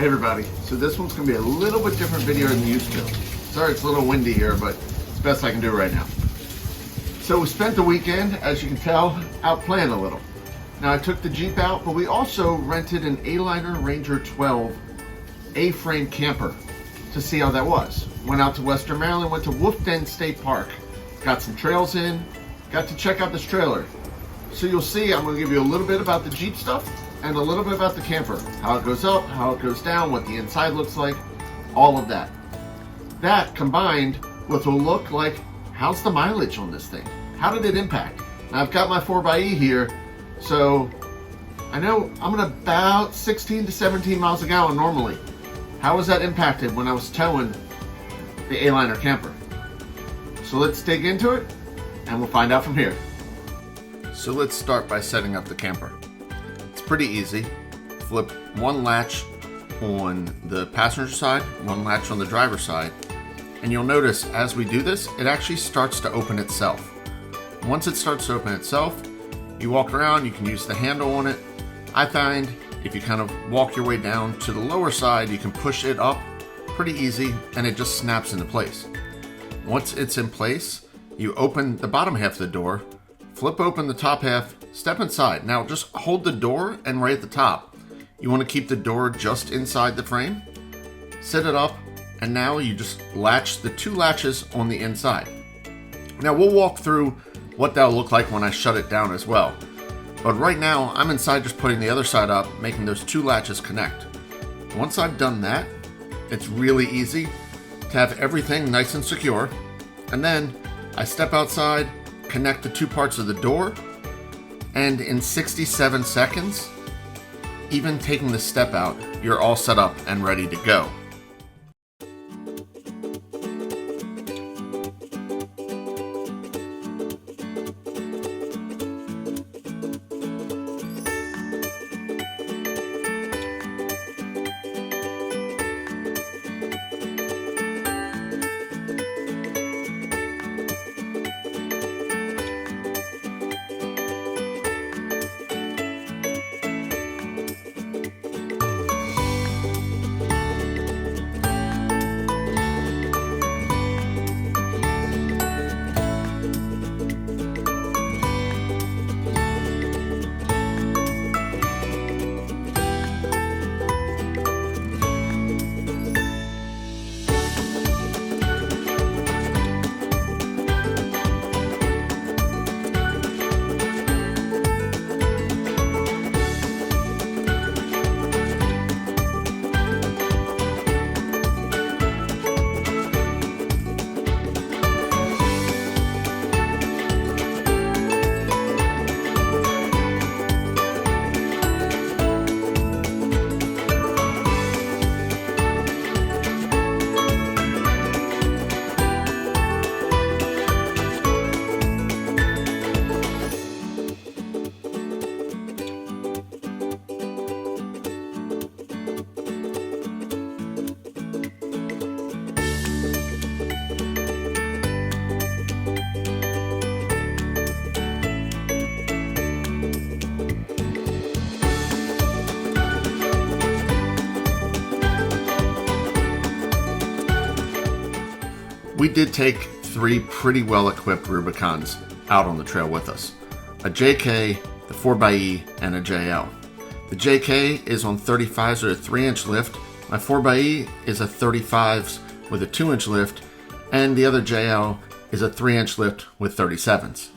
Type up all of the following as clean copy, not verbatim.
Hey everybody, so this one's going to be a little bit different video than used to. Sorry it's a little windy here, but it's the best I can do right now. So we spent the weekend, as you can tell, out playing a little. Now I took the Jeep out, but we also rented an Aliner Ranger 12 A-frame camper to see how that was. Went out to Western Maryland, went to Wolfden State Park, got some trails in, got to check out this trailer. So you'll see I'm going to give you a little bit about the Jeep stuff and a little bit about the camper, how it goes up, how it goes down, what the inside looks like, all of that. That combined with a look like, how's the mileage on this thing? How did it impact? Now I've got my 4xe here, so I know I'm at about 16 to 17 miles a gallon normally. How was that impacted when I was towing the Aliner camper? So let's dig into it and we'll find out from here. So let's start by setting up the camper. It's pretty easy. Flip one latch on the passenger side, one latch on the driver's side, and you'll notice as we do this, it actually starts to open itself. Once it starts to open itself, you walk around, you can use the handle on it. I find if you kind of walk your way down to the lower side, you can push it up pretty easy and it just snaps into place. Once it's in place, you open the bottom half of the door, flip open the top half, step inside. Now just hold the door and right at the top. You want to keep the door just inside the frame. Set it up and now you just latch the two latches on the inside. Now we'll walk through what that'll look like when I shut it down as well. But right now I'm inside just putting the other side up, making those two latches connect. Once I've done that, it's really easy to have everything nice and secure. And then I step outside, connect the two parts of the door, and in 67 seconds, even taking the step out, you're all set up and ready to go. We did take three pretty well-equipped Rubicons out on the trail with us. A JK, the 4xe, and a JL. The JK is on 35s with a 3-inch lift. My 4xe is a 35s with a 2-inch lift, and the other JL is a 3-inch lift with 37s.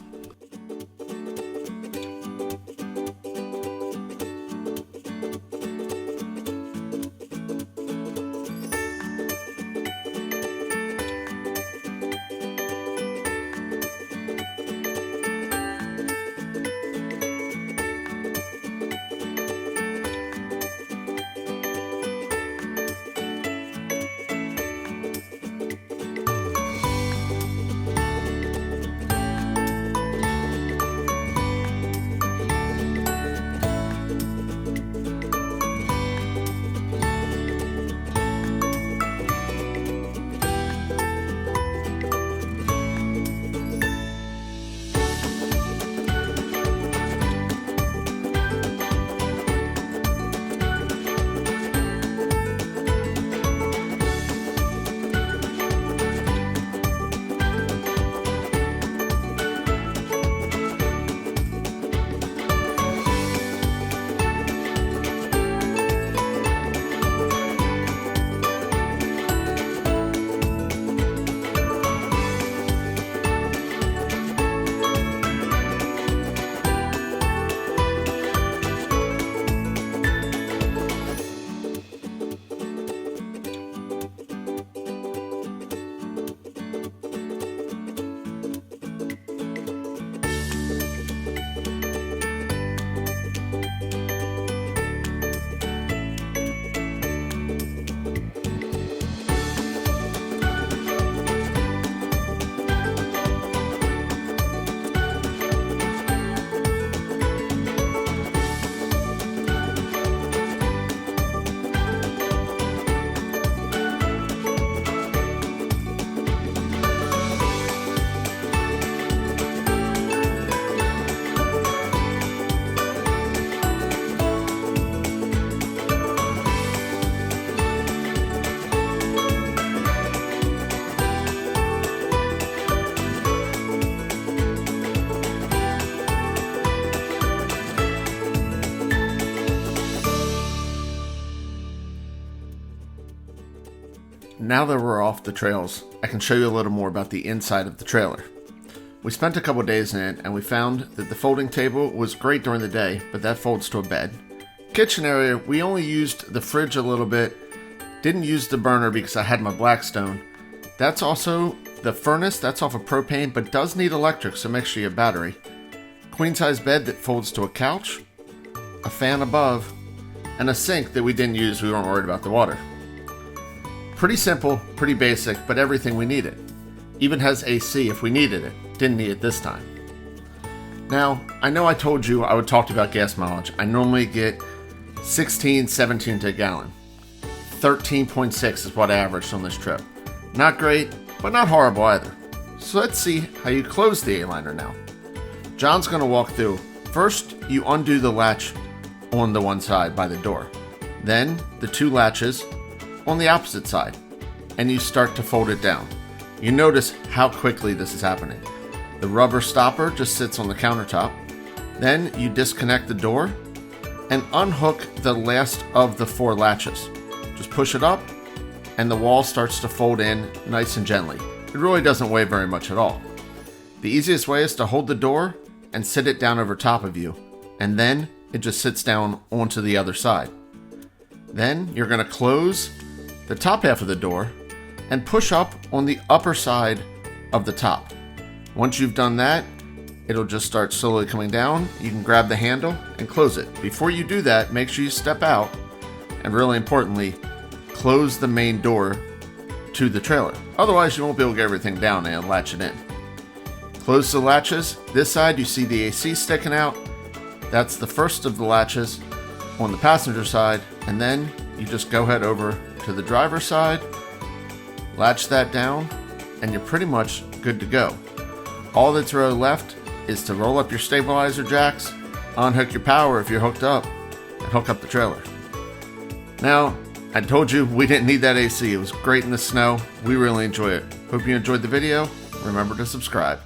Now that we're off the trails, I can show you a little more about the inside of the trailer. We spent a couple days in it and we found that the folding table was great during the day, but that folds to a bed. Kitchen area, we only used the fridge a little bit, didn't use the burner because I had my Blackstone. That's also the furnace, that's off of propane, but does need electric, so make sure you have a battery. Queen size bed that folds to a couch, a fan above, and a sink that we didn't use, we weren't worried about the water. Pretty simple, pretty basic, but everything we needed. Even has AC if we needed it. Didn't need it this time. Now, I know I told you I would talk about gas mileage. I normally get 16, 17 to a gallon. 13.6 is what I averaged on this trip. Not great, but not horrible either. So let's see how you close the Aliner now. John's going to walk through. First, you undo the latch on the one side by the door. Then, the two latches on the opposite side, and you start to fold it down. You notice how quickly this is happening. The rubber stopper just sits on the countertop. Then you disconnect the door and unhook the last of the 4 latches. Just push it up and the wall starts to fold in nice and gently. It really doesn't weigh very much at all. The easiest way is to hold the door and sit it down over top of you, and then it just sits down onto the other side. Then you're going to close the top half of the door and push up on the upper side of the top. Once you've done that, it'll just start slowly coming down. You can grab the handle and close it. Before you do that, make sure you step out and, really importantly, close the main door to the trailer. Otherwise, you won't be able to get everything down and latch it in. Close the latches. This side, you see the AC sticking out. That's the first of the latches on the passenger side, and then you just go ahead over to the driver's side, latch that down, and you're pretty much good to go. All that's really left is to roll up your stabilizer jacks, unhook your power if you're hooked up, and hook up the trailer. Now, I told you we didn't need that AC. It was great in the snow. We really enjoy it. Hope you enjoyed the video. Remember to subscribe.